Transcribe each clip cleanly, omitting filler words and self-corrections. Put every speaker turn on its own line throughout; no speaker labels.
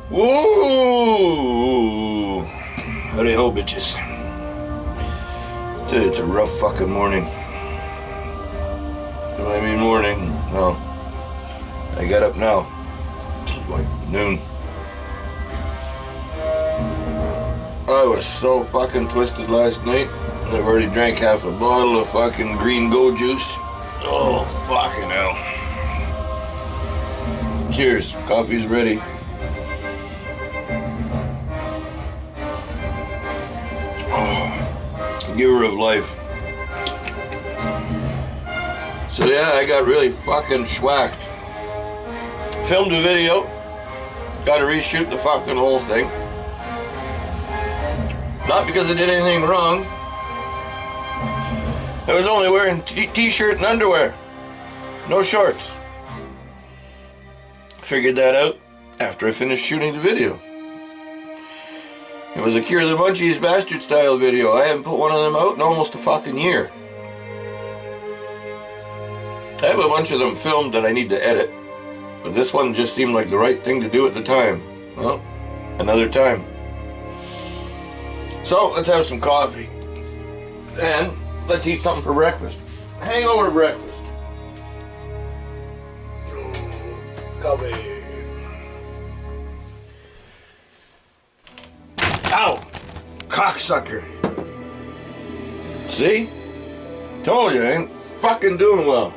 Whoa! Howdy ho, bitches. It's a rough fucking morning. When I mean morning, well, I got up now. It's like noon. I was so fucking twisted last night. I've already drank half a bottle of fucking green go juice. Oh, fucking hell. Cheers. Coffee's ready. Oh, giver of life. So yeah, I got really fucking schwacked. Filmed a video. Got to reshoot the fucking whole thing. Not because I did anything wrong. I was only wearing t-shirt and underwear. No shorts. Figured that out after I finished shooting the video. It was a Cure the Munchies Bastard style video. I haven't put one of them out in almost a fucking year. I have a bunch of them filmed that I need to edit. But this one just seemed like the right thing to do at the time. Well, another time. So, let's have some coffee. And let's eat something for breakfast. Hangover breakfast. Coffee. Ow! Cocksucker. See? Told you, I ain't fucking doing well.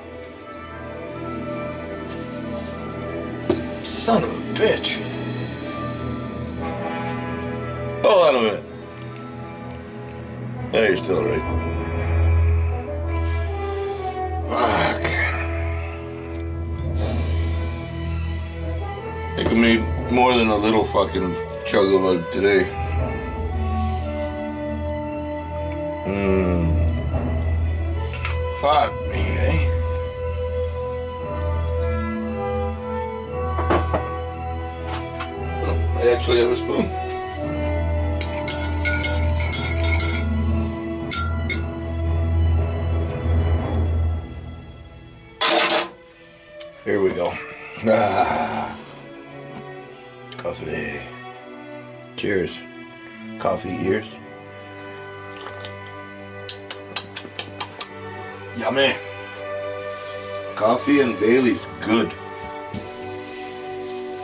Son of a bitch. Hold on a minute. Yeah, you're still right. Fuck. I think I made more than a little fucking chug of it today. Fuck me, eh? Oh, I actually have a spoon. Here we go. Coffee. Cheers. Coffee ears. Yummy. Coffee and Bailey's good.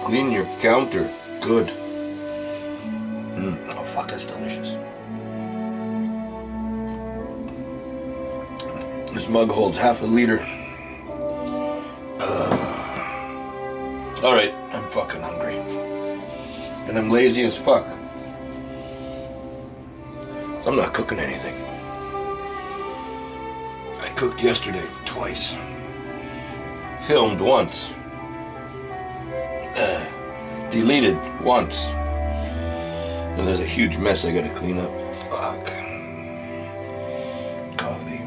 Clean your counter. Good. Oh fuck, that's delicious. This mug holds half a liter. Alright, I'm fucking hungry. And I'm lazy as fuck. So I'm not cooking anything. I cooked yesterday twice. Filmed once. Deleted once. And there's a huge mess I gotta clean up. Fuck. Coffee.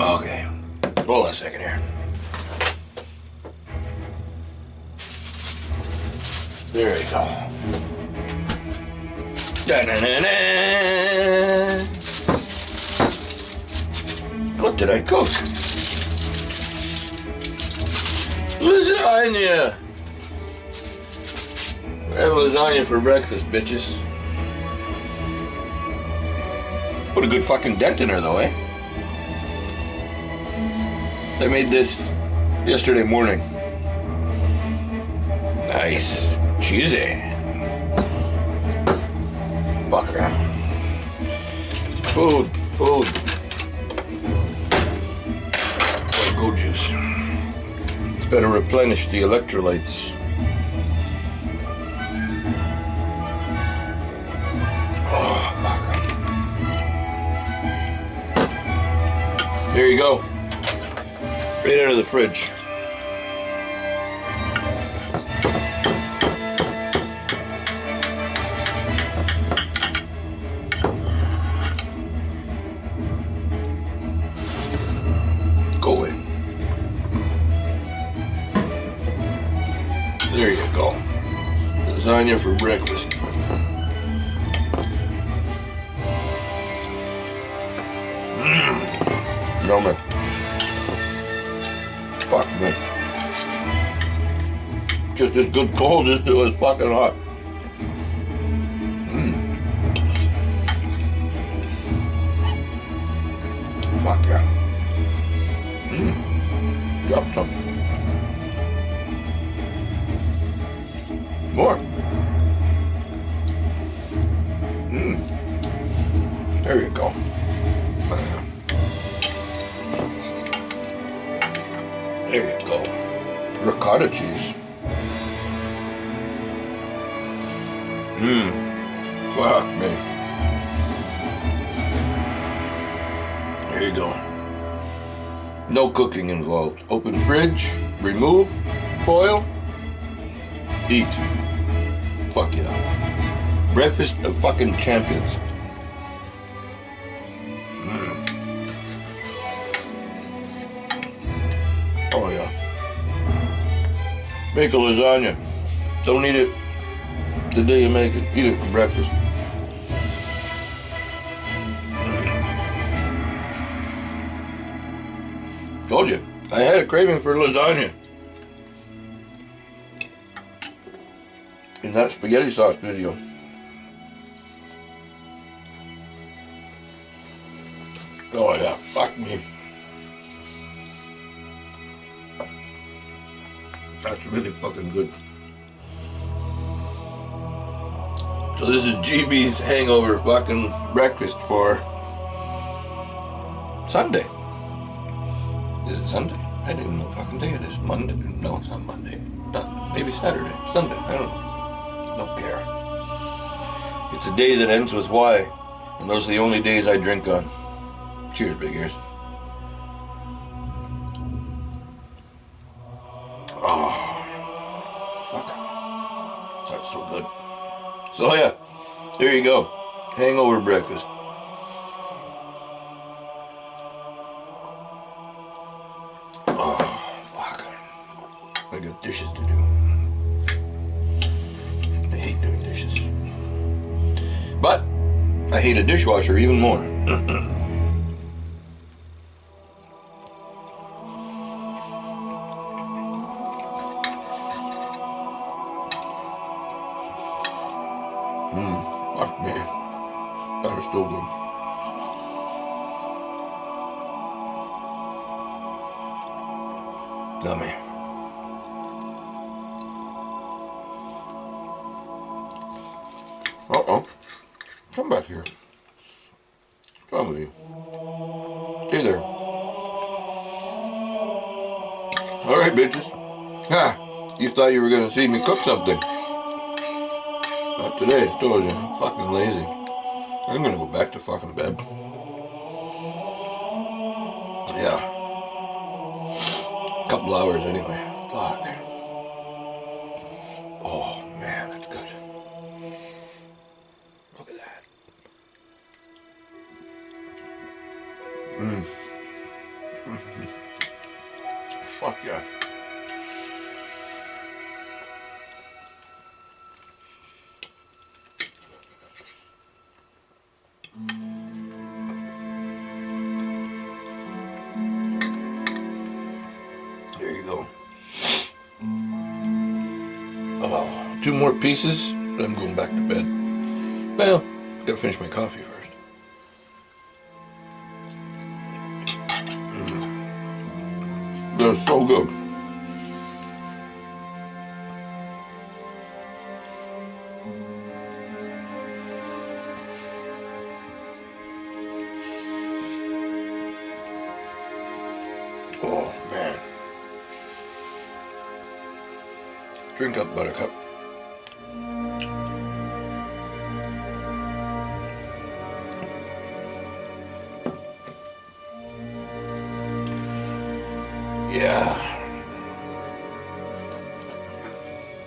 Okay. Hold on a second here. There we go. Da-na-na-na. What did I cook? Lasagna. I have lasagna for breakfast, bitches. Put a good fucking dent in her though, eh? I made this yesterday morning. Nice. Cheesy. Fuck around. Food. Go juice. It's better replenish the electrolytes. Oh, fuck. There you go. Right out of the fridge. Go away. There you go. Lasagna for breakfast. No man. Fuck man. just as good cold as it was fucking hot. Fuck yeah. Drop some. More. There you go. There you go. Ricotta cheese. Fuck me. There you go. No cooking involved. Open fridge, remove, foil, eat. Fuck yeah. Breakfast of fucking champions. Oh yeah. Make a lasagna. Don't eat it the day you make it. Eat it for breakfast. Told you, I had a craving for lasagna. In that spaghetti sauce video. Oh yeah, fuck me. That's really fucking good. So this is GB's hangover fucking breakfast for Sunday. Is it Sunday? I don't even know what fucking day it is. Monday? No, it's not Monday. Maybe Saturday. Sunday. I don't know. Don't care. It's a day that ends with Y, and those are the only days I drink on. Cheers, big ears. Oh, fuck. That's so good. So yeah, there you go. Hangover breakfast. I got dishes to do. I hate doing dishes. But I hate a dishwasher even more. Fuck me. That was so good. Yummy. Uh-oh. Come back here. What's wrong with you? Stay there. Alright, bitches. Ha! You thought you were gonna see me cook something. Not today, I told you. I'm fucking lazy. I'm gonna go back to fucking bed. Yeah. Couple hours anyway. Fuck. Oh, man, that's good. Look at that. Fuck yeah. There you go. Oh, 2 more pieces, then I'm going back to bed. Well, gotta finish my coffee first. They're so good. Oh, man. Drink up, Buttercup. Yeah.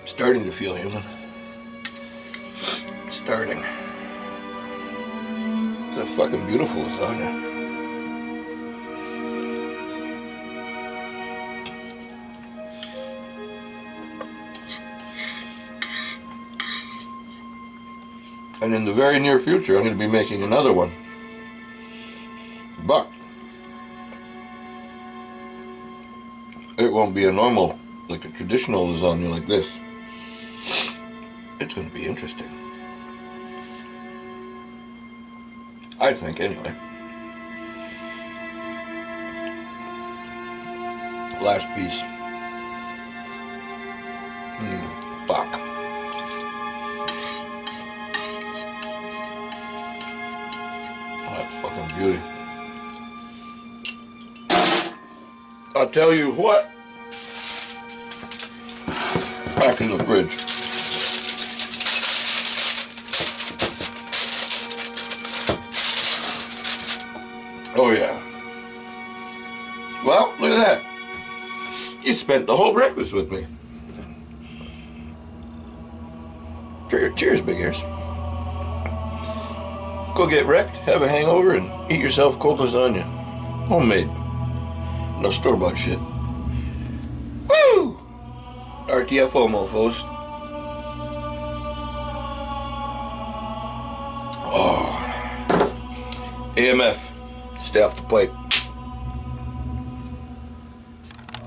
Starting to feel human. Starting. That fucking beautiful lasagna. And in the very near future, I'm going to be making another one. But it won't be a normal like a traditional lasagna like this, it's going to be interesting. I think, anyway. Last piece. Fuck. Oh, that's fucking beauty. I'll tell you what. Back in the fridge. Oh yeah. Well, look at that. You spent the whole breakfast with me. Cheers, big ears. Go get wrecked, have a hangover, and eat yourself cold lasagna. Homemade. No store-bought shit. Woo! RTFO, mofos. Oh. AMF. Stay off the pipe.